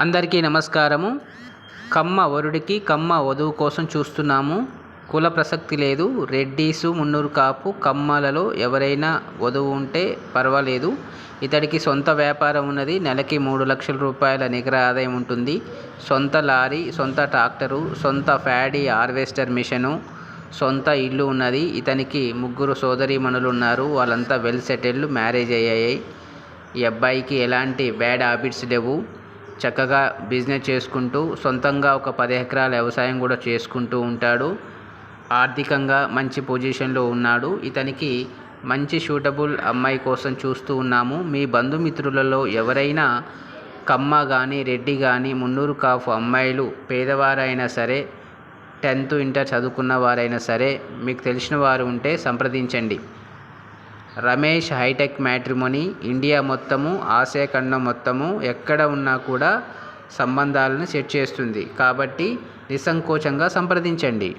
అందరికీ నమస్కారము. కమ్మ వరుడికి కమ్మ వధువు కోసం చూస్తున్నాము. కుల ప్రసక్తి లేదు. రెడ్డీసు, మున్నూరు కాపు, కమ్మలలో ఎవరైనా వధువు ఉంటే పర్వాలేదు. ఇతడికి సొంత వ్యాపారం ఉన్నది. నెలకి 3 లక్షల రూపాయల నికర ఆదాయం ఉంటుంది. సొంత లారీ, సొంత ట్రాక్టరు, సొంత ప్యాడీ హార్వెస్టర్ మిషను, సొంత ఇల్లు ఉన్నది. ఇతనికి 3 సోదరీమణులు ఉన్నారు. వాళ్ళంతా వెల్ సెటిల్డ్, మ్యారేజ్ అయ్యాయి. ఈ అబ్బాయికి ఎలాంటి బ్యాడ్ హ్యాబిట్స్ లేవు. చక్కగా బిజినెస్ చేసుకుంటూ సొంతంగా ఒక 10 ఎకరాల వ్యవసాయం కూడా చేసుకుంటూ ఉంటాడు. ఆర్థికంగా మంచి పొజిషన్లో ఉన్నాడు. ఇతనికి మంచి సూటబుల్ అమ్మాయి కోసం చూస్తూ ఉన్నాము. మీ బంధుమిత్రులలో ఎవరైనా కమ్మ కానీ, రెడ్డి కానీ, మున్నూరు కాపు అమ్మాయిలు పేదవారైనా సరే, 10th ఇంటర్ చదువుకున్న వారైనా సరే, మీకు తెలిసిన వారు ఉంటే సంప్రదించండి. రమేష్ హైటెక్ మ్యాట్రిమోనీ ఇండియా మొత్తము, ఆసియా ఖండం మొత్తము ఎక్కడ ఉన్నా కూడా సంబంధాలను సెట్ చేస్తుంది. కాబట్టి నిస్సంకోచంగా సంప్రదించండి.